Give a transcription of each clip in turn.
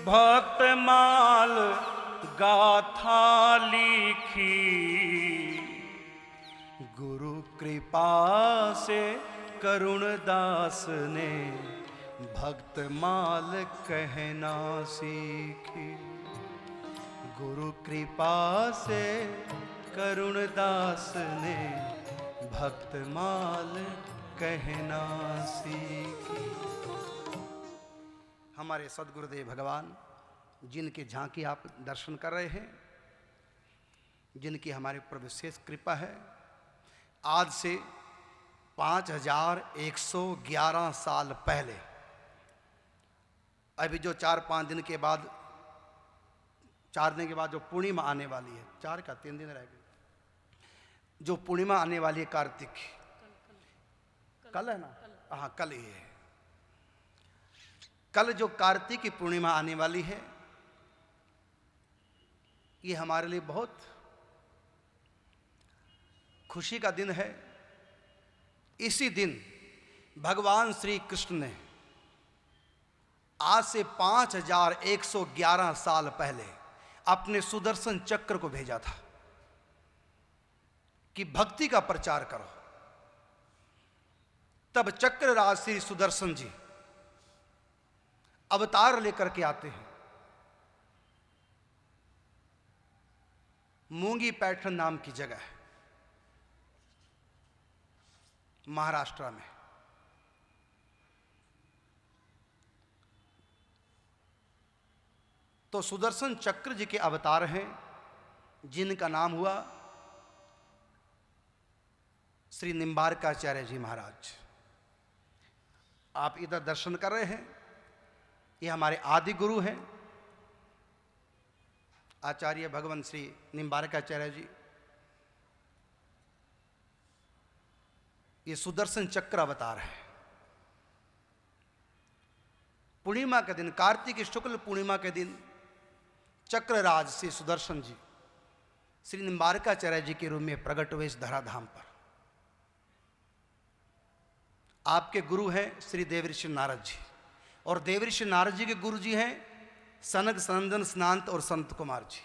भक्त माल गाथा लिखी, गुरु कृपा से करुण दास ने भक्त माल कहना सीखी। गुरु कृपा से करुण दास ने भक्त माल कहना सीखी। हमारे सदगुरुदेव भगवान जिनकी झांकी आप दर्शन कर रहे हैं, जिनकी हमारे ऊपर विशेष कृपा है, आज से 5111 साल पहले, अभी जो 4-5 दिन के बाद, 4 दिन के बाद जो पूर्णिमा आने वाली है, 4 का 3 दिन रह गए, जो पूर्णिमा आने वाली है कार्तिक, कल है ना, हाँ कल ही है। कल जो कार्तिक की पूर्णिमा आने वाली है, ये हमारे लिए बहुत खुशी का दिन है। इसी दिन भगवान श्री कृष्ण ने आज से 5111 साल पहले अपने सुदर्शन चक्र को भेजा था कि भक्ति का प्रचार करो। तब चक्रराज श्री सुदर्शन जी अवतार लेकर के आते हैं। मूंगी पैठण नाम की जगह है महाराष्ट्र में। तो सुदर्शन चक्र जी के अवतार हैं, जिनका नाम हुआ श्री निम्बारकाचार्य जी महाराज। आप इधर दर्शन कर रहे हैं, ये हमारे आदि गुरु हैं, आचार्य भगवान श्री निम्बारकाचार्य जी। ये सुदर्शन चक्र अवतार है। पूर्णिमा के दिन, कार्तिक शुक्ल पूर्णिमा के दिन, चक्रराज श्री सुदर्शन जी श्री निम्बारकाचार्य जी के रूप में प्रकट हुए इस धराधाम पर। आपके गुरु हैं श्री देवऋषि नारद जी, और देवऋषि नारद जी के गुरु जी हैं सनक सनंदन स्नांत और संत कुमार जी।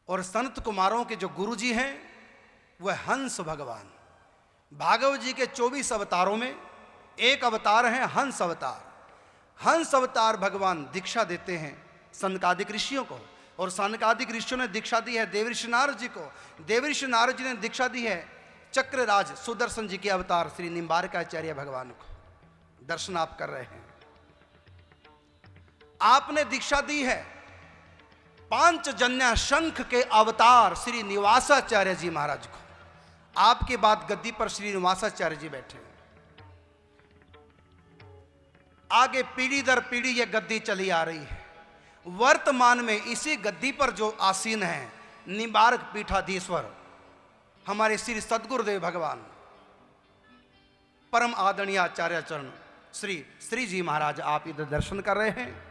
और संत कुमारों के जो गुरु जी हैं वह हंस भगवान। भागवत जी के 24 अवतारों में एक अवतार है हंस अवतार। हंस अवतार भगवान दीक्षा देते हैं सनकादिक ऋषियों को, और सनकादिक ऋषियों ने दीक्षा दी है देवऋषि नारद जी को। देवऋषि नारद जी ने दीक्षा दी है चक्रराज सुदर्शन जी के अवतार श्री निम्बारकाचार्य भगवान को। दर्शन आप कर रहे हैं। आपने दीक्षा दी है पांचजन्य शंख के अवतार श्री निवासाचार्य जी महाराज को। आपके बाद गद्दी पर श्री निवासाचार्य जी बैठे। आगे पीढ़ी दर पीढ़ी यह गद्दी चली आ रही है। वर्तमान में इसी गद्दी पर जो आसीन है निम्बारक पीठाधीश्वर हमारे श्री सदगुरुदेव भगवान परम आदरणीय आचार्य चरण श्री जी महाराज, आप इधर दर्शन कर रहे हैं।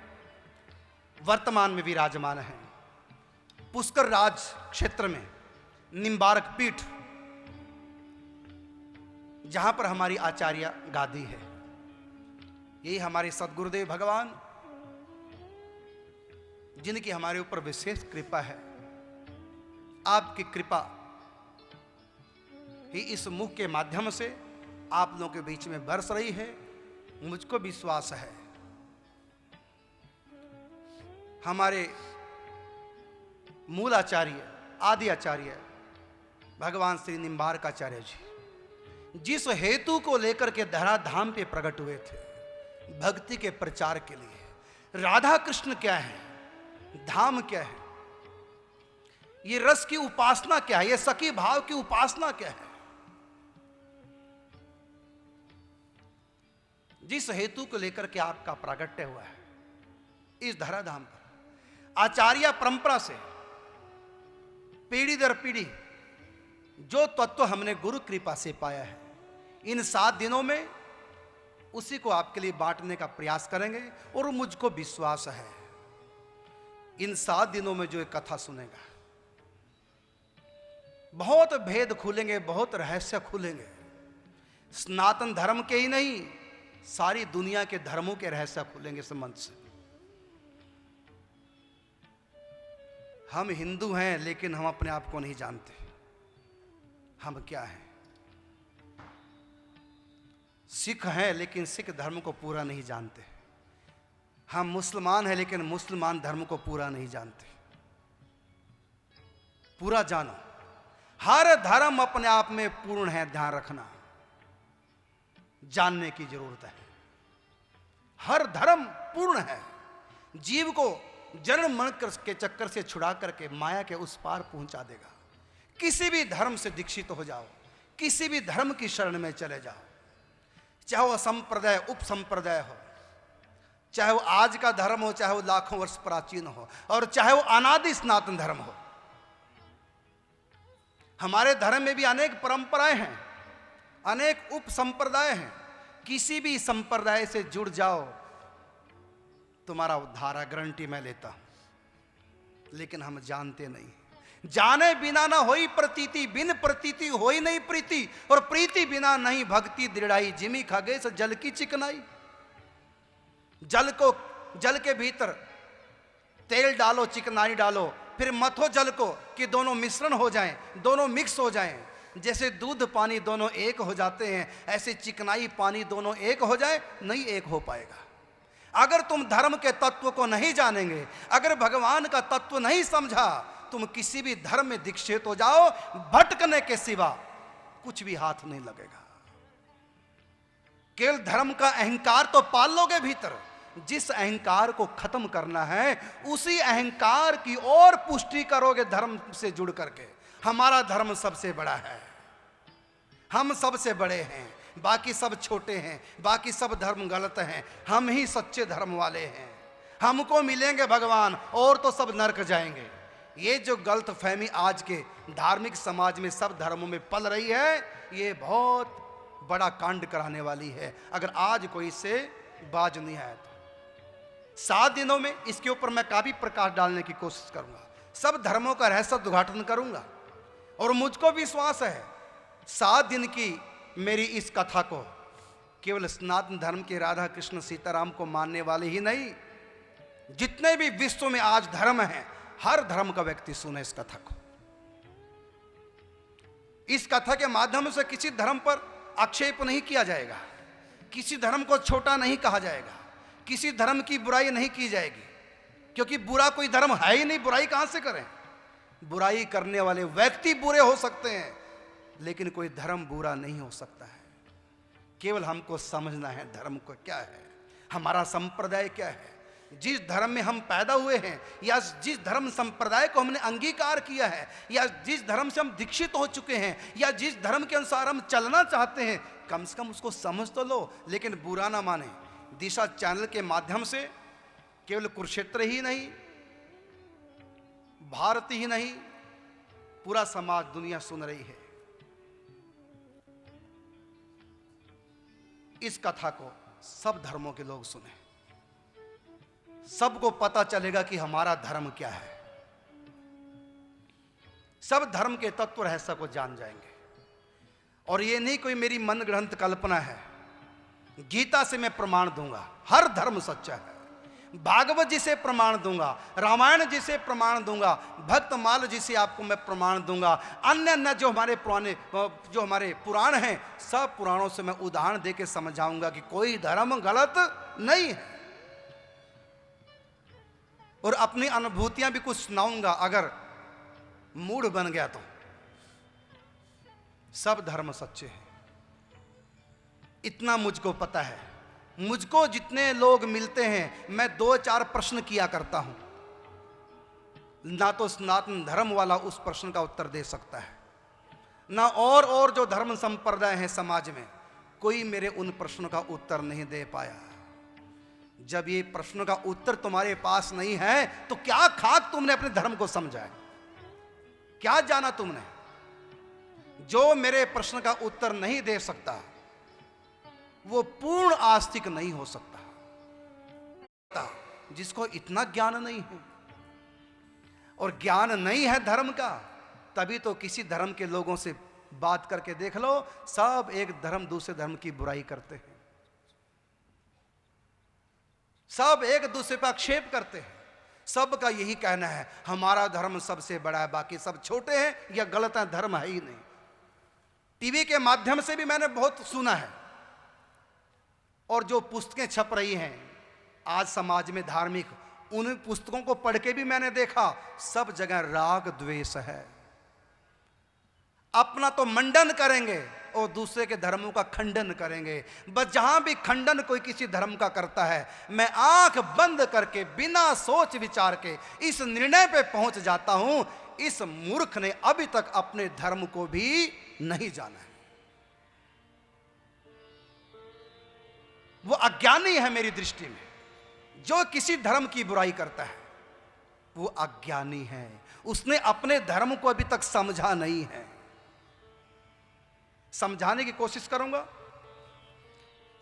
वर्तमान में विराजमान हैं। पुष्कर राज क्षेत्र में निम्बारक पीठ, जहां पर हमारी आचार्य गादी है, यही हमारे सदगुरुदेव भगवान, जिनकी हमारे ऊपर विशेष कृपा है। आपकी कृपा ही इस मुख के माध्यम से आप लोगों के बीच में बरस रही है। मुझको विश्वास है हमारे मूल आचार्य आदि आचार्य भगवान श्री निम्बारकाचार्य जी जिस हेतु को लेकर के धराधाम पे प्रकट हुए थे, भक्ति के प्रचार के लिए। राधा कृष्ण क्या है, धाम क्या है, ये रस की उपासना क्या है, ये सखी भाव की उपासना क्या है, जिस हेतु को लेकर के आपका प्रागट्य हुआ है इस धराधाम पर, आचार्य परंपरा से पीढ़ी दर पीढ़ी जो तत्व हमने गुरु कृपा से पाया है, इन 7 दिनों में उसी को आपके लिए बांटने का प्रयास करेंगे। और मुझको विश्वास है इन 7 दिनों में जो एक कथा सुनेगा, बहुत भेद खुलेंगे, बहुत रहस्य खुलेंगे। सनातन धर्म के ही नहीं, सारी दुनिया के धर्मों के रहस्य खुलेंगे इस मंच से। हम हिंदू हैं लेकिन हम अपने आप को नहीं जानते हम क्या हैं। सिख हैं लेकिन सिख धर्म को पूरा नहीं जानते। हम मुसलमान हैं लेकिन मुसलमान धर्म को पूरा नहीं जानते। पूरा जानो, हर धर्म अपने आप में पूर्ण है, ध्यान रखना, जानने की जरूरत है। हर धर्म पूर्ण है, जीव को जन्म मरण के चक्कर से छुड़ा करके माया के उस पार पहुंचा देगा। किसी भी धर्म से दीक्षित हो जाओ, किसी भी धर्म की शरण में चले जाओ, चाहे वो संप्रदाय उप संप्रदाय हो, चाहे वो आज का धर्म हो, चाहे वो लाखों वर्ष प्राचीन हो, और चाहे वो अनादि सनातन धर्म हो। हमारे धर्म में भी अनेक परंपराएं हैं, अनेक उप संप्रदाय हैं। किसी भी संप्रदाय से जुड़ जाओ, तुम्हारा उद्धार है, गारंटी मैं लेता हूं। लेकिन हम जानते नहीं। जाने बिना ना होई प्रतीति, बिन प्रतीति होई नहीं प्रीति, और प्रीति बिना नहीं भक्ति दृढ़ाई। जिमी खगे से जल की चिकनाई। जल के भीतर तेल डालो, चिकनाई डालो, फिर मथो जल को कि दोनों मिश्रण हो जाएं, दोनों मिक्स हो जाएं। जैसे दूध पानी दोनों एक हो जाते हैं, ऐसे चिकनाई पानी दोनों एक हो जाए, नहीं एक हो पाएगा। अगर तुम धर्म के तत्व को नहीं जानेंगे, अगर भगवान का तत्व नहीं समझा, तुम किसी भी धर्म में दीक्षित हो जाओ, भटकने के सिवा कुछ भी हाथ नहीं लगेगा। केवल धर्म का अहंकार तो पाल लोगे भीतर। जिस अहंकार को खत्म करना है, उसी अहंकार की और पुष्टि करोगे धर्म से जुड़ करके। हमारा धर्म सबसे बड़ा है, हम सबसे बड़े हैं, बाकी सब छोटे हैं, बाकी सब धर्म गलत हैं, हम ही सच्चे धर्म वाले हैं। हमको मिलेंगे भगवान, और तो सब नरक जाएंगे। ये जो गलत फहमी आज के धार्मिक समाज में सब धर्मों में पल रही है, ये बहुत बड़ा कांड कराने वाली है, अगर आज कोई इससे बाज नहीं आया तो। 7 दिनों में इसके ऊपर मैं काफी प्रकाश डालने की कोशिश करूंगा, सब धर्मों का रहस्य उद्घाटन करूंगा। और मुझको विश्वास है 7 दिन की मेरी इस कथा को केवल सनातन धर्म के राधा कृष्ण सीताराम को मानने वाले ही नहीं, जितने भी विश्व में आज धर्म हैं, हर धर्म का व्यक्ति सुने इस कथा को। इस कथा के माध्यम से किसी धर्म पर आक्षेप नहीं किया जाएगा, किसी धर्म को छोटा नहीं कहा जाएगा, किसी धर्म की बुराई नहीं की जाएगी, क्योंकि बुरा कोई धर्म है ही नहीं। बुराई कहां से करें? बुराई करने वाले व्यक्ति बुरे हो सकते हैं, लेकिन कोई धर्म बुरा नहीं हो सकता है। केवल हमको समझना है धर्म को क्या है, हमारा संप्रदाय क्या है, जिस धर्म में हम पैदा हुए हैं, या जिस धर्म संप्रदाय को हमने अंगीकार किया है, या जिस धर्म से हम दीक्षित हो चुके हैं, या जिस धर्म के अनुसार हम चलना चाहते हैं, कम से कम उसको समझ तो लो, लेकिन बुरा ना माने। दिशा चैनल के माध्यम से केवल कुरुक्षेत्र ही नहीं, भारत ही नहीं, पूरा समाज, दुनिया सुन रही है। इस कथा को सब धर्मों के लोग सुने, सबको पता चलेगा कि हमारा धर्म क्या है। सब धर्म के तत्व रहस्य को जान जाएंगे। और ये नहीं कोई मेरी मन ग्रंथ कल्पना है, गीता से मैं प्रमाण दूंगा, हर धर्म सच्चा है। भागवत जी से प्रमाण दूंगा, रामायण जी से प्रमाण दूंगा, भक्तमाल जी से आपको मैं प्रमाण दूंगा, अन्य अन्य जो हमारे पुराण हैं, सब पुराणों से मैं उदाहरण देके समझाऊंगा कि कोई धर्म गलत नहीं है। और अपनी अनुभूतियां भी कुछ सुनाऊंगा, अगर मूड बन गया तो। सब धर्म सच्चे हैं, इतना मुझको पता है। मुझको जितने लोग मिलते हैं, मैं 2-4 प्रश्न किया करता हूं, ना तो सनातन धर्म वाला उस प्रश्न का उत्तर दे सकता है, ना और जो धर्म संप्रदाय हैं समाज में, कोई मेरे उन प्रश्नों का उत्तर नहीं दे पाया। जब ये प्रश्नों का उत्तर तुम्हारे पास नहीं है, तो क्या खाक तुमने अपने धर्म को समझा है? क्या जाना तुमने? जो मेरे प्रश्न का उत्तर नहीं दे सकता, वो पूर्ण आस्तिक नहीं हो सकता। जिसको इतना ज्ञान नहीं है और ज्ञान नहीं है धर्म का, तभी तो किसी धर्म के लोगों से बात करके देख लो, सब एक धर्म दूसरे धर्म की बुराई करते हैं, सब एक दूसरे पर आक्षेप करते हैं, सबका यही कहना है हमारा धर्म सबसे बड़ा है, बाकी सब छोटे हैं या गलत है, धर्म है ही नहीं। टीवी के माध्यम से भी मैंने बहुत सुना है, और जो पुस्तकें छप रही हैं आज समाज में धार्मिक, उन पुस्तकों को पढ़ के भी मैंने देखा सब जगह राग द्वेष है। अपना तो मंडन करेंगे और दूसरे के धर्मों का खंडन करेंगे। बस जहां भी खंडन कोई किसी धर्म का करता है, मैं आंख बंद करके बिना सोच विचार के इस निर्णय पे पहुंच जाता हूं, इस मूर्ख ने अभी तक अपने धर्म को भी नहीं जाना है। वो अज्ञानी है मेरी दृष्टि में। जो किसी धर्म की बुराई करता है वो अज्ञानी है, उसने अपने धर्म को अभी तक समझा नहीं है। समझाने की कोशिश करूंगा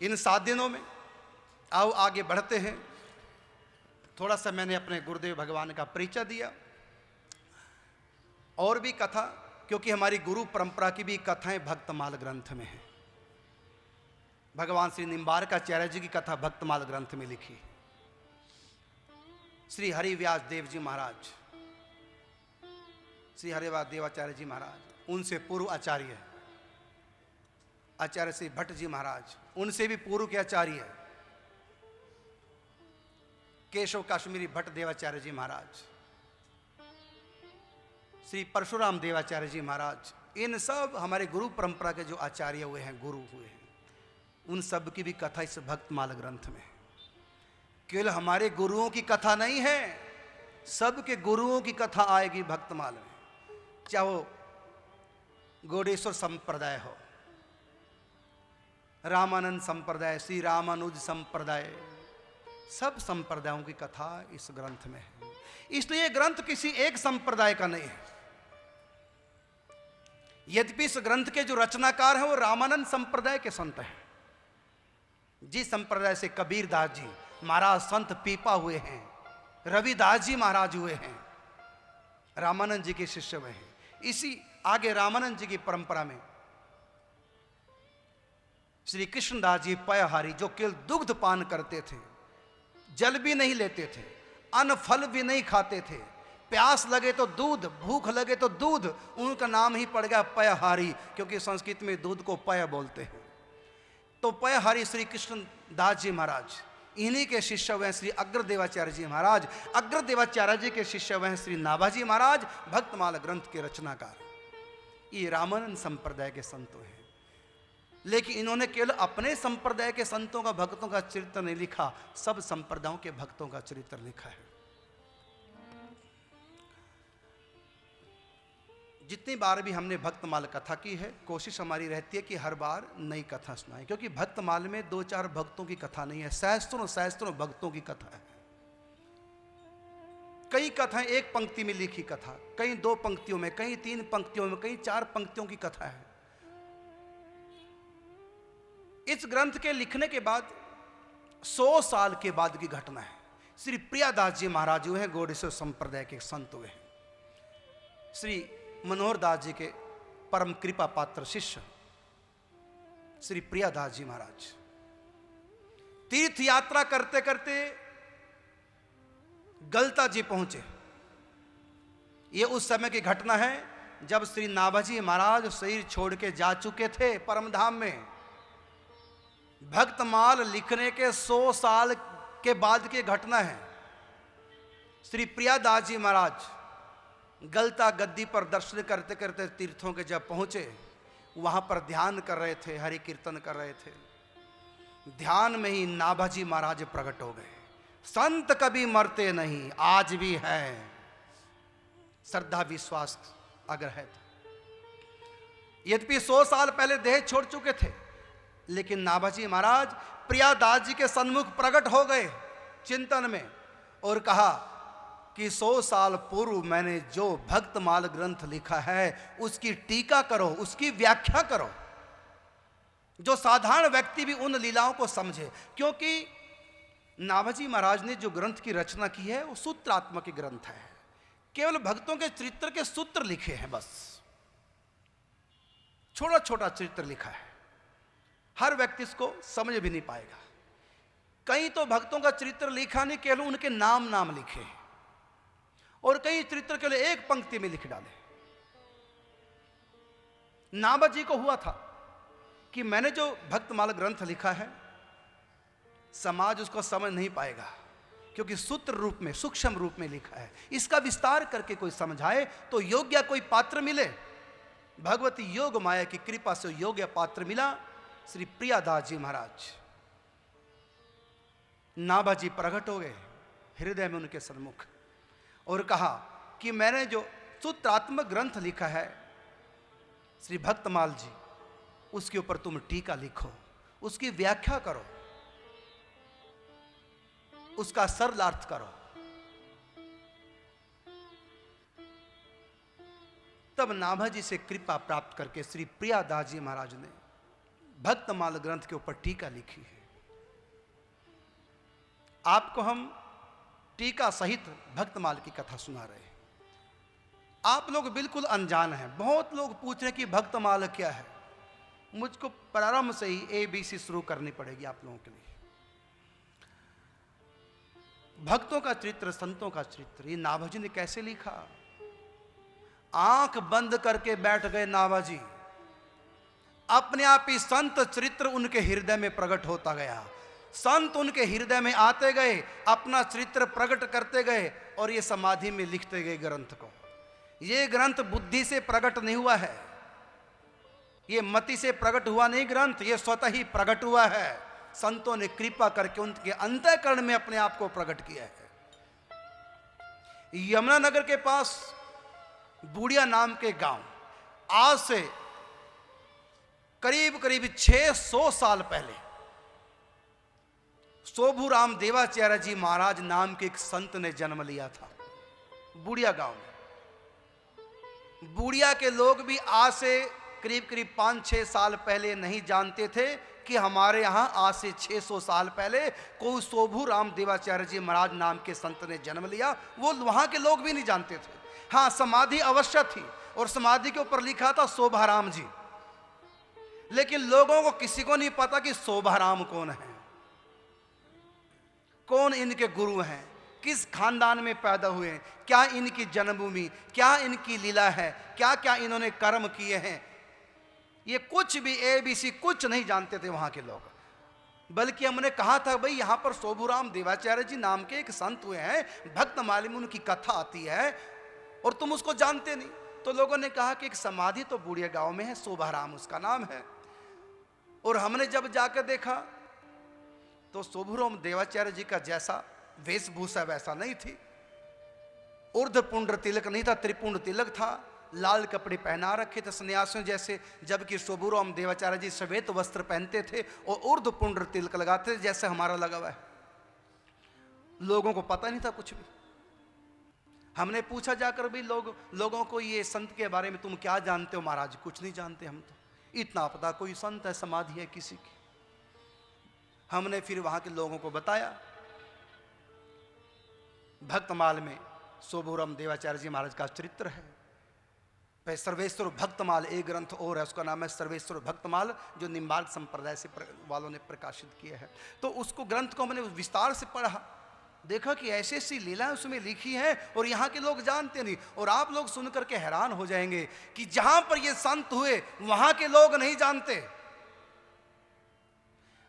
इन 7 दिनों में। आओ आगे बढ़ते हैं। थोड़ा सा मैंने अपने गुरुदेव भगवान का परिचय दिया, और भी कथा, क्योंकि हमारी गुरु परंपरा की भी कथाएं भक्तमाल ग्रंथ में है। भगवान श्री निम्बारकाचार्य जी की कथा भक्तमाल ग्रंथ में लिखी। श्री हरिव्यास देव जी महाराज, श्री हरिव्यास देवाचार्य जी महाराज, उनसे पूर्व आचार्य आचार्य श्री भट्ट जी महाराज, उनसे भी पूर्व के आचार्य केशव काश्मीरी भट्ट देवाचार्य जी महाराज, श्री परशुराम देवाचार्य जी महाराज, इन सब हमारे गुरु परंपरा के जो आचार्य हुए हैं, गुरु हुए हैं, उन सब की भी कथा इस भक्तमाल ग्रंथ में है। केवल हमारे गुरुओं की कथा नहीं है, सबके गुरुओं की कथा आएगी भक्तमाल में। चाहे वो गौड़ेश्वर संप्रदाय हो, रामानंद संप्रदाय, श्री रामानुज संप्रदाय, सब संप्रदायों की कथा इस ग्रंथ में है। इसलिए ग्रंथ किसी एक संप्रदाय का नहीं है। यद्यपि इस ग्रंथ के जो रचनाकार हैं वो रामानंद संप्रदाय के संत हैं। जिस संप्रदाय से कबीरदास जी महाराज संत पीपा हुए हैं, रविदास जी महाराज हुए हैं, रामानंद जी के शिष्य हुए हैं। इसी आगे रामानंद जी की परंपरा में श्री कृष्णदास जी पयहारी, जो केवल दुग्ध पान करते थे, जल भी नहीं लेते थे, अन्न फल भी नहीं खाते थे, प्यास लगे तो दूध, भूख लगे तो दूध, उनका नाम ही पड़ गया पयहारी, क्योंकि संस्कृत में दूध को पय बोलते हैं। तो पयहारी श्री कृष्णदास जी महाराज, इन्हीं के शिष्य हुए श्री अग्रदेवाचार्य जी महाराज, अग्रदेवाचार्य जी के शिष्य हुए श्री नाभाजी महाराज, भक्तमाल ग्रंथ के रचनाकार। ये रामानंद संप्रदाय के संत हैं। लेकिन इन्होंने केवल अपने संप्रदाय के संतों का, भक्तों का चरित्र नहीं लिखा, सब संप्रदायों के भक्तों का चरित्र लिखा है। जितनी बार भी हमने भक्तमाल कथा की है, कोशिश हमारी रहती है कि हर बार नई कथा सुनाएं, क्योंकि भक्तमाल में 2-4 भक्तों की कथा नहीं है, सहस्त्रों सहस्त्रों भक्तों की कथा है। कई कथाएं एक पंक्ति में लिखी कथा, कई 2 पंक्तियों में, कई 3 पंक्तियों में, कई 4 पंक्तियों की कथा है। इस ग्रंथ के लिखने के बाद 100 साल के बाद की घटना है। श्री प्रियादास जी महाराज हुए हैं, गौड़ेश्वर संप्रदाय के संत हुए हैं। श्री मनोहर दास जी के परम कृपा पात्र शिष्य श्री प्रियादास जी महाराज तीर्थ यात्रा करते करते गलता जी पहुंचे। यह उस समय की घटना है जब श्री नाभाजी महाराज शरीर छोड़ के जा चुके थे परमधाम में। भक्तमाल लिखने के 100 साल के बाद की घटना है। श्री प्रियादास जी महाराज गलता गद्दी पर दर्शन करते करते तीर्थों के जब पहुंचे, वहां पर ध्यान कर रहे थे, हरि कीर्तन कर रहे थे। ध्यान में ही नाभाजी महाराज प्रकट हो गए। संत कभी मरते नहीं, आज भी है, श्रद्धा विश्वास अगर है तो। यद्यपि 100 साल पहले देह छोड़ चुके थे, लेकिन नाभाजी महाराज प्रियादास जी के सन्मुख प्रकट हो गए चिंतन में और कहा कि 100 साल पूर्व मैंने जो भक्तमाल ग्रंथ लिखा है उसकी टीका करो, उसकी व्याख्या करो, जो साधारण व्यक्ति भी उन लीलाओं को समझे। क्योंकि नाभाजी महाराज ने जो ग्रंथ की रचना की है वो सूत्रात्मक ग्रंथ है, केवल भक्तों के चरित्र के सूत्र लिखे हैं, बस छोटा छोटा चरित्र लिखा है, हर व्यक्ति इसको समझ भी नहीं पाएगा। कहीं तो भक्तों का चरित्र लिखा नहीं, केवल उनके नाम लिखे हैं। और कई चरित्र के लिए एक पंक्ति में लिख डाले। नाभाजी को हुआ था कि मैंने जो भक्तमाल ग्रंथ लिखा है समाज उसको समझ नहीं पाएगा, क्योंकि सूत्र रूप में, सूक्ष्म रूप में लिखा है। इसका विस्तार करके कोई समझाए तो योग्य कोई पात्र मिले। भगवती योग माया की कृपा से योग्य पात्र मिला, श्री प्रियादास जी महाराज। नाभाजी प्रकट हो गए हृदय में उनके सन्मुख और कहा कि मैंने जो सूत्रात्मक ग्रंथ लिखा है श्री भक्तमाल जी, उसके ऊपर तुम टीका लिखो, उसकी व्याख्या करो, उसका सरलार्थ करो। तब नाभाजी से कृपा प्राप्त करके श्री प्रियादास जी महाराज ने भक्तमाल ग्रंथ के ऊपर टीका लिखी है। आपको हम टीका सहित भक्तमाल की कथा सुना रहे हैं। आप लोग बिल्कुल अनजान हैं। बहुत लोग पूछ रहे हैं कि भक्तमाल क्या है। मुझको प्रारंभ से ही ABC शुरू करनी पड़ेगी आप लोगों के लिए। भक्तों का चरित्र, संतों का चरित्र, ये नाभाजी ने कैसे लिखा? आंख बंद करके बैठ गए नाभाजी, अपने आप ही संत चरित्र उनके हृदय में प्रकट होता गया। संत उनके हृदय में आते गए, अपना चरित्र प्रकट करते गए और ये समाधि में लिखते गए ग्रंथ को। ये ग्रंथ बुद्धि से प्रकट नहीं हुआ है, ये मति से प्रकट हुआ नहीं ग्रंथ, ये स्वतः ही प्रकट हुआ है। संतों ने कृपा करके उनके अंतःकरण में अपने आप को प्रकट किया है। यमुनानगर के पास बूढ़िया नाम के गांव, आज से करीब करीब 600 साल पहले शोभूराम देवाचार्य जी महाराज नाम के एक संत ने जन्म लिया था बूढ़िया गांव में। बूढ़िया के लोग भी आज से करीब करीब 5-6 साल पहले नहीं जानते थे कि हमारे यहाँ आज से 600 साल पहले कोई शोभूराम देवाचार्य जी महाराज नाम के संत ने जन्म लिया। वो वहाँ के लोग भी नहीं जानते थे। हाँ, समाधि अवश्य थी और समाधि के ऊपर लिखा था शोभाराम जी, लेकिन लोगों को किसी को नहीं पता कि शोभाराम कौन है, कौन इनके गुरु हैं, किस खानदान में पैदा हुए हैं, क्या इनकी जन्मभूमि, क्या इनकी लीला है, क्या क्या इन्होंने कर्म किए हैं। ये कुछ भी ABC कुछ नहीं जानते थे वहां के लोग। बल्कि हमने कहा था भाई यहाँ पर शोभूराम देवाचार्य जी नाम के एक संत हुए हैं, भक्तमाल में उनकी कथा आती है और तुम उसको जानते नहीं। तो लोगों ने कहा कि एक समाधि तो बूढ़िया गांव में है, शोभाराम उसका नाम है। और हमने जब जाकर देखा तो शोभूराम देवाचार्य जी का जैसा वेशभूषा वैसा नहीं थी। ऊर्ध्व पुंड्र तिलक नहीं था, त्रिपुंड तिलक था। लाल कपड़े पहना रखे थे सन्यासियों जैसे, जबकि शोभूराम देवाचार्य जी श्वेत वस्त्र पहनते थे और ऊर्ध्व पुंड्र तिलक लगाते थे जैसे हमारा लगा हुआ है। लोगों को पता नहीं था कुछ भी। हमने पूछा जाकर भी लोगों को, ये संत के बारे में तुम क्या जानते हो? महाराज कुछ नहीं जानते हम तो। इतना पता कोई संत है, समाधि है किसी की। हमने फिर वहां के लोगों को बताया भक्तमाल में शोभूराम देवाचार्य जी महाराज का चरित्र है। सर्वेश्वर भक्तमाल एक ग्रंथ और है, उसका नाम है सर्वेश्वर भक्तमाल, जो निम्बार्क संप्रदाय से वालों ने प्रकाशित किया है। तो उसको ग्रंथ को हमने विस्तार से पढ़ा, देखा कि ऐसी ऐसी लीलाएं उसमें लिखी हैं और यहाँ के लोग जानते नहीं। और आप लोग सुनकर के हैरान हो जाएंगे कि जहां पर ये संत हुए वहां के लोग नहीं जानते।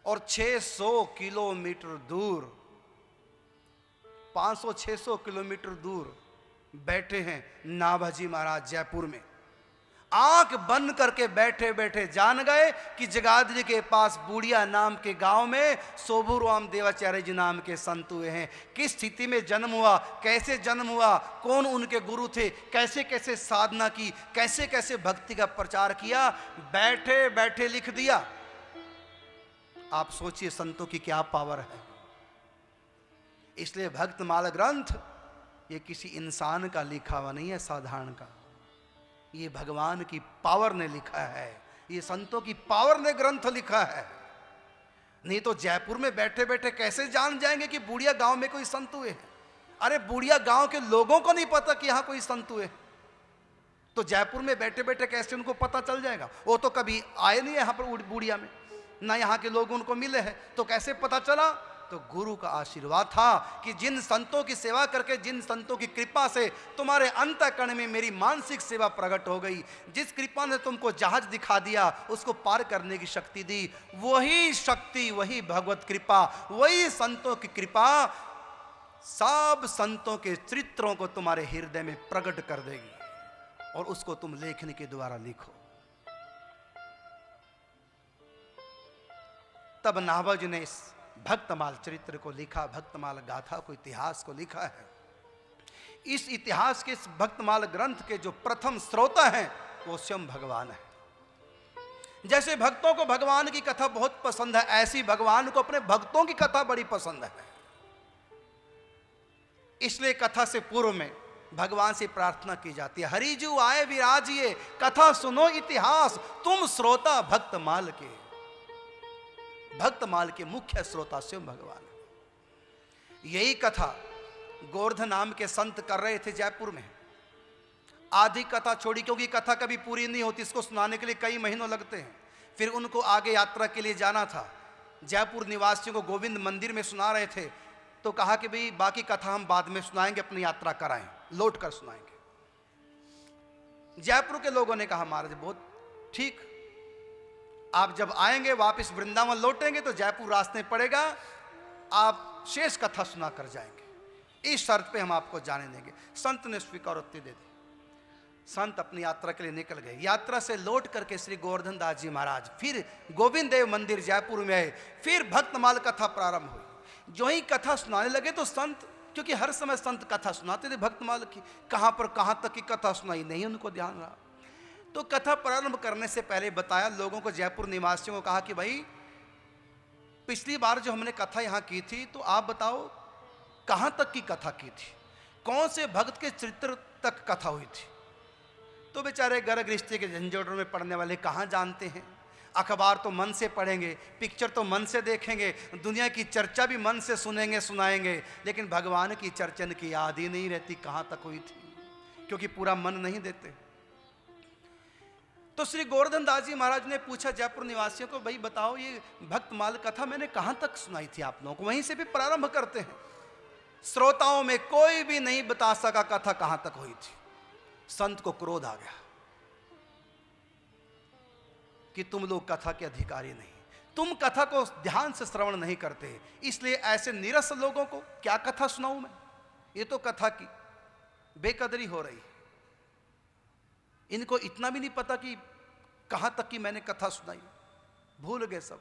और 600 किलोमीटर दूर, 500-600 किलोमीटर दूर बैठे हैं नाभाजी महाराज जयपुर में। आंख बंद करके बैठे बैठे जान गए कि जगाधरी के पास बूढ़िया नाम के गांव में शोभूराम देवाचार्य जी नाम के संत हुए हैं। किस स्थिति में जन्म हुआ, कैसे जन्म हुआ, कौन उनके गुरु थे, कैसे कैसे साधना की, कैसे कैसे भक्ति का प्रचार किया, बैठे बैठे लिख दिया। आप सोचिए संतों की क्या पावर है। इसलिए भक्तमाल ग्रंथ ये किसी इंसान का लिखा हुआ नहीं है साधारण का, ये भगवान की पावर ने लिखा है, ये संतों की पावर ने ग्रंथ लिखा है। नहीं तो जयपुर में बैठे बैठे कैसे जान जाएंगे कि बूढ़िया गांव में कोई संत हुए हैं। अरे बूढ़िया गांव के लोगों को नहीं पता कि यहां कोई संत हुए, तो जयपुर में बैठे बैठे कैसे उनको पता चल जाएगा? वो तो कभी आए नहीं है यहाँ पर बूढ़िया में, ना यहाँ के लोग उनको मिले हैं, तो कैसे पता चला तो गुरु का आशीर्वाद था कि जिन संतों की सेवा करके, जिन संतों की कृपा से तुम्हारे अंतःकरण में मेरी मानसिक सेवा प्रकट हो गई, जिस कृपा ने तुमको जहाज दिखा दिया, उसको पार करने की शक्ति दी, वही शक्ति, वही भगवत कृपा, वही संतों की कृपा सब संतों के चरित्रों को तुम्हारे हृदय में प्रकट कर देगी और उसको तुम लेखनी के द्वारा लिखो। तब नाभज ने इस भक्तमाल चरित्र को लिखा, भक्तमाल गाथा को, इतिहास को लिखा है। इस इतिहास के, इस भक्तमाल ग्रंथ के जो प्रथम श्रोता हैं वो स्वयं भगवान है। जैसे भक्तों को भगवान की कथा बहुत पसंद है, ऐसी भगवान को अपने भक्तों की कथा बड़ी पसंद है। इसलिए कथा से पूर्व में भगवान से प्रार्थना की जाती है, हरिजू आए विराजिए, कथा सुनो इतिहास, तुम श्रोता भक्तमाल के। भक्तमाल के मुख्य श्रोता स्वयं भगवान है। यही कथा गोवर्धन नाम के संत कर रहे थे जयपुर में। आधी कथा छोड़ी, क्योंकि कथा कभी पूरी नहीं होती, इसको सुनाने के लिए कई महीनों लगते हैं। फिर उनको आगे यात्रा के लिए जाना था। जयपुर निवासियों को गोविंद मंदिर में सुना रहे थे, तो कहा कि भाई बाकी कथा हम बाद में सुनाएंगे, अपनी यात्रा कराएं, लौट कर सुनाएंगे। जयपुर के लोगों ने कहा महाराज बहुत ठीक, आप जब आएंगे वापस वृंदावन लौटेंगे तो जयपुर रास्ते पड़ेगा, आप शेष कथा सुना कर जाएंगे, इस शर्त पे हम आपको जाने देंगे। संत ने स्वीकारोक्ति दे दी। संत अपनी यात्रा के लिए निकल गए। यात्रा से लौट करके श्री गोवर्धन दास जी महाराज फिर गोविंद देव मंदिर जयपुर में आए। फिर भक्तमाल कथा प्रारंभ हुई। जो ही कथा सुनाने लगे तो संत, क्योंकि हर समय संत कथा सुनाते थे भक्तमाल की, कहाँ पर कहाँ तक की कथा सुनाई नहीं उनको ध्यान रहा। तो कथा प्रारंभ करने से पहले बताया लोगों को, जयपुर निवासियों को कहा कि भाई पिछली बार जो हमने कथा यहाँ की थी, तो आप बताओ कहाँ तक की कथा की थी, कौन से भक्त के चरित्र तक कथा हुई थी। तो बेचारे गर्भ गृहस्थी के झंझटों में पढ़ने वाले कहाँ जानते हैं। अखबार तो मन से पढ़ेंगे, पिक्चर तो मन से देखेंगे, दुनिया की चर्चा भी मन से सुनेंगे सुनाएंगे, लेकिन भगवान की चर्चा की याद ही नहीं रहती कहाँ तक हुई थी, क्योंकि पूरा मन नहीं देते। तो श्री गोवर्धन दास जी महाराज ने पूछा जयपुर निवासियों को, भाई बताओ ये भक्तमाल कथा मैंने कहाँ तक सुनाई थी आप लोगों को। वहीं से भी प्रारंभ करते हैं। श्रोताओं में कोई भी नहीं बता सका कथा कहाँ तक हुई थी। संत को क्रोध आ गया कि तुम लोग कथा के अधिकारी नहीं, तुम कथा को ध्यान से श्रवण नहीं करते, इसलिए ऐसे निरस लोगों को क्या कथा सुनाऊं मैं। ये तो कथा की बेकदरी हो रही है। इनको इतना भी नहीं पता कि कहां तक की मैंने कथा सुनाई, भूल गए सब।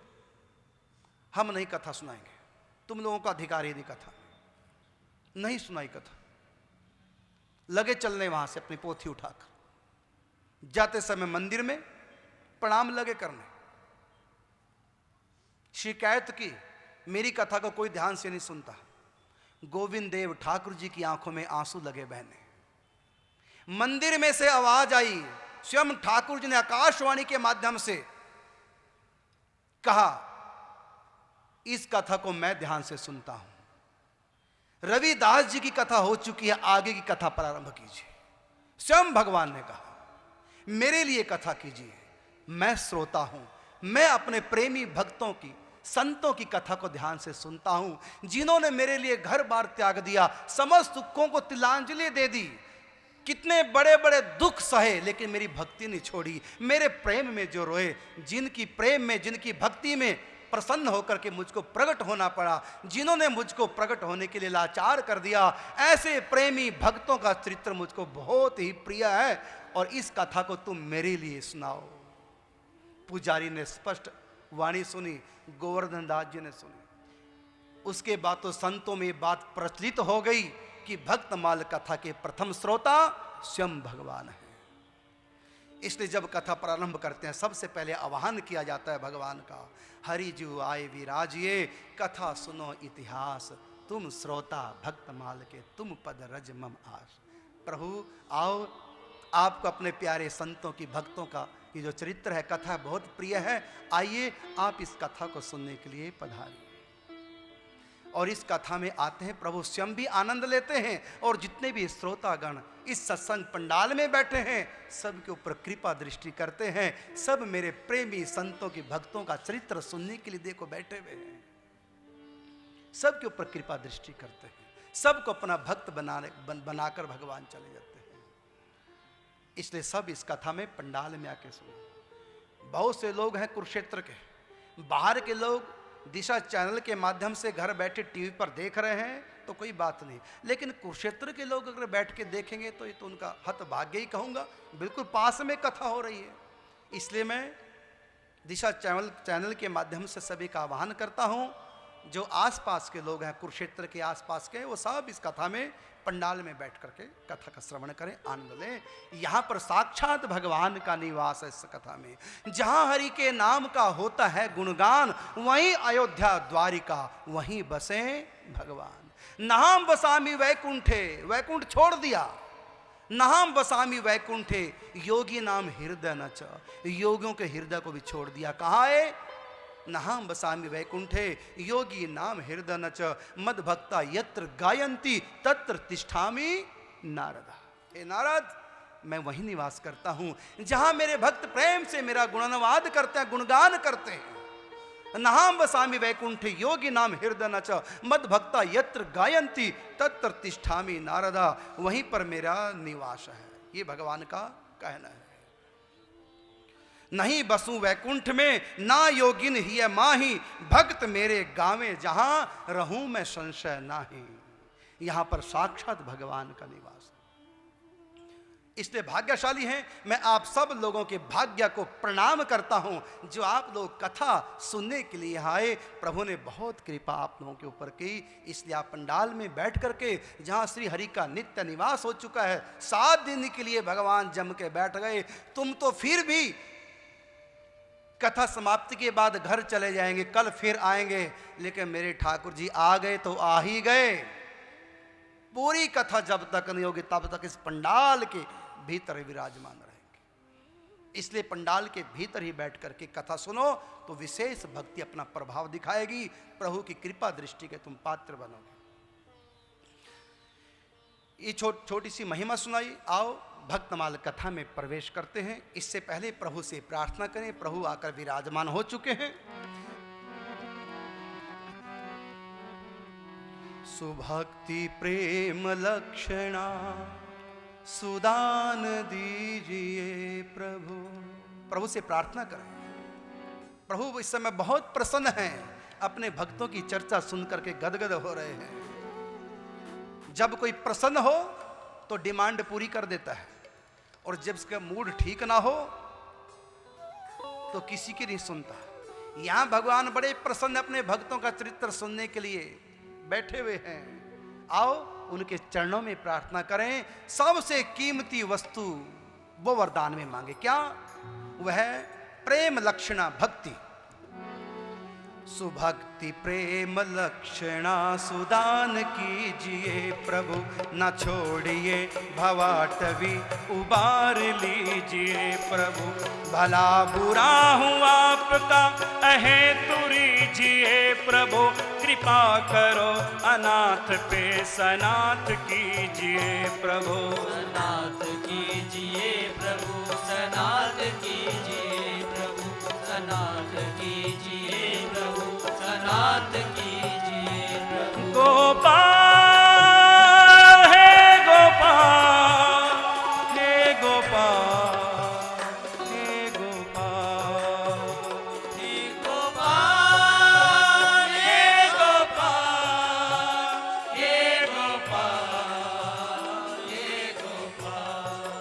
हम नहीं कथा सुनाएंगे, तुम लोगों का अधिकार ही नहीं कथा। नहीं सुनाई कथा, लगे चलने वहां से अपनी पोथी उठाकर। जाते समय मंदिर में प्रणाम लगे करने, शिकायत की मेरी कथा को कोई ध्यान से नहीं सुनता। गोविंद देव ठाकुर जी की आंखों में आंसू लगे बहने। मंदिर में से आवाज आई, स्वयं ठाकुर जी ने आकाशवाणी के माध्यम से कहा, इस कथा को मैं ध्यान से सुनता हूं। रविदास जी की कथा हो चुकी है, आगे की कथा प्रारंभ कीजिए। स्वयं भगवान ने कहा मेरे लिए कथा कीजिए, मैं श्रोता हूं, मैं अपने प्रेमी भक्तों की, संतों की कथा को ध्यान से सुनता हूं, जिन्होंने मेरे लिए घर बार त्याग दिया, समस्त दुखों को तिलांजलि दे दी, कितने बड़े बड़े दुख सहे, लेकिन मेरी भक्ति नहीं छोड़ी, मेरे प्रेम में जो रोए, जिनकी प्रेम में, जिनकी भक्ति में प्रसन्न होकर के मुझको प्रकट होना पड़ा, जिन्होंने मुझको प्रकट होने के लिए लाचार कर दिया, ऐसे प्रेमी भक्तों का चरित्र मुझको बहुत ही प्रिय है, और इस कथा को तुम मेरे लिए सुनाओ। पुजारी ने स्पष्ट वाणी सुनी, गोवर्धन दास जी ने सुनी। उसके बाद तो संतों में बात प्रचलित हो गई कि भक्तमाल कथा के प्रथम श्रोता स्वयं भगवान है। इसलिए जब कथा प्रारंभ करते हैं सबसे पहले आह्वान किया जाता है भगवान का, हरिजू आए विराजिए, कथा सुनो इतिहास, तुम श्रोता भक्तमाल के, तुम पद रज मम आस। प्रभु आओ, आपको अपने प्यारे संतों की, भक्तों का ये जो चरित्र है, कथा बहुत प्रिय है, आइए आप इस कथा को सुनने के लिए पधारिए। और इस कथा में आते हैं, प्रभु स्वयं भी आनंद लेते हैं, और जितने भी श्रोतागण इस सत्संग पंडाल में बैठे हैं सबके ऊपर कृपा दृष्टि करते हैं। सब मेरे प्रेमी संतों की, भक्तों का चरित्र सुनने के लिए देखो बैठे हुए हैं। सबके ऊपर कृपा दृष्टि करते हैं, सबको अपना भक्त बनाकर भगवान चले जाते हैं। इसलिए सब इस कथा में पंडाल में आके सुनो। बहुत से लोग हैं कुरुक्षेत्र के, बाहर के लोग दिशा चैनल के माध्यम से घर बैठे टीवी पर देख रहे हैं तो कोई बात नहीं, लेकिन कुरुक्षेत्र के लोग अगर बैठ के देखेंगे तो ये तो उनका हतभाग्य ही कहूँगा। बिल्कुल पास में कथा हो रही है। इसलिए मैं दिशा चैनल के माध्यम से सभी का आह्वान करता हूँ, जो आसपास के लोग हैं, कुरुक्षेत्र के आसपास के, वो सब इस कथा में पंडाल में बैठ करके कथा का श्रवण करें, आनंद लें। यहाँ पर साक्षात भगवान का निवास है। इस कथा में जहाँ हरि के नाम का होता है गुणगान, वहीं अयोध्या द्वारिका, वहीं बसे भगवान। नाम बसामी वैकुंठे, वैकुंठ छोड़ दिया, नाम बसामी वैकुंठे, योगी नाम हृदय न च, योगियों के हृदय को भी छोड़ दिया। कहाँ है? नाम बसामी वैकुंठे, योगी नाम हृदय न च, मद भक्ता यत्र गायंती तत्र तिष्ठामि नारदा। हे नारद, मैं वहीं निवास करता हूँ जहाँ मेरे भक्त प्रेम से मेरा गुणानुवाद करते हैं, गुणगान करते हैं। नाम बसामी वैकुंठे, योगी नाम हृदय न च, मद भक्ता यत्र गायंती तत्र तिष्ठामि नारदा, वहीं पर मेरा निवास है। ये भगवान का कहना है। नहीं बसूं वैकुंठ में, ना योगिन हिय माही, भक्त मेरे गावे जहां, रहूं मैं संशय नाही। यहां पर साक्षात भगवान का निवास है। इसलिए भाग्यशाली हैं। मैं आप सब लोगों के भाग्य को प्रणाम करता हूं, जो आप लोग कथा सुनने के लिए आए। प्रभु ने बहुत कृपा आप लोगों के ऊपर की। इसलिए आप पंडाल में बैठ करके, जहां श्री हरि का नित्य निवास हो चुका है, 7 दिन के लिए भगवान जम के बैठ गए। तुम तो फिर भी कथा समाप्ति के बाद घर चले जाएंगे, कल फिर आएंगे, लेकिन मेरे ठाकुर जी आ गए तो आ ही गए। पूरी कथा जब तक नहीं होगी तब तक इस पंडाल के भीतर विराजमान रहेंगे। इसलिए पंडाल के भीतर ही बैठ करके कथा सुनो तो विशेष भक्ति अपना प्रभाव दिखाएगी। प्रभु की कृपा दृष्टि के तुम पात्र बनोगे। ये छोटी सी महिमा सुनाई। आओ भक्तमाल कथा में प्रवेश करते हैं। इससे पहले प्रभु से प्रार्थना करें। प्रभु आकर विराजमान हो चुके हैं। सुभक्ति प्रेम लक्षणा सुदान दीजिए प्रभु। प्रभु से प्रार्थना करें। प्रभु इस समय बहुत प्रसन्न हैं, अपने भक्तों की चर्चा सुन करके गदगद हो रहे हैं। जब कोई प्रसन्न हो तो डिमांड पूरी कर देता है, और जब इसका मूड ठीक ना हो तो किसी की नहीं सुनता। यहां भगवान बड़े प्रसन्न अपने भक्तों का चरित्र सुनने के लिए बैठे हुए हैं। आओ उनके चरणों में प्रार्थना करें। सबसे कीमती वस्तु वो वरदान में मांगे। क्या? वह प्रेम लक्षणा भक्ति। सुभक्ति प्रेम लक्षणा सुदान कीजिए प्रभु, न छोड़िए भवाटवी उबार लीजिए प्रभु। भला बुरा हूँ आपका अहेतु रीजिए प्रभु, कृपा करो अनाथ पे सनाथ कीजिए प्रभु। सनाथ कीजिए प्रभु, सनाथ कीजिए प्रभु, सनाथ कीजिए प्रभु, सनाथ कीजिए प्रभु। गोपाल हे गोपाल, हे गोपाल, हे गोपाल, हे गोपाल, हे गोपाल, हे गोपाल, हे गोपाल।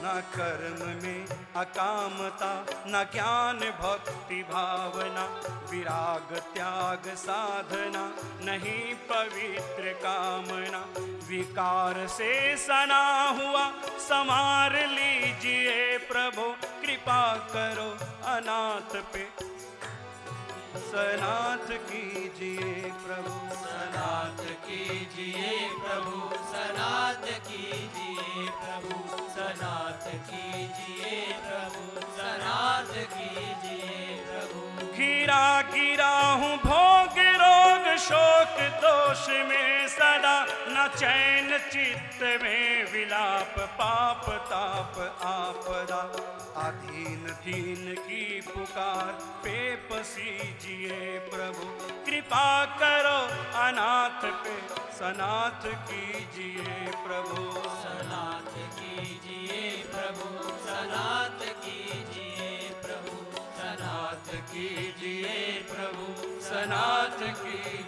न कर्म में अकामता, न ज्ञान भक्ति भावना, विराग त्याग साधना, नहीं पवित्र कामना। विकार से सना हुआ संवार लीजिए प्रभु, कृपा करो अनाथ पे सनाथ कीजिए प्रभु। सनाथ कीजिए प्रभु, सनाथ कीजिए प्रभु, सनाथ कीजिए प्रभु, सनाथ कीजिए प्रभु। गिरा गिरा हूँ भोग रोग शोक दोष में सदा, न चैन चित्त में विलाप पाप ताप आपदा अधीन दीन की पुकार पे पसीजिए प्रभु कृपा करो अनाथ पे सनाथ कीजिए प्रभु सनाथ कीजिए प्रभु सनाथ कीजिए प्रभु सनाथ कीजिए प्रभु सनाथ कीजिए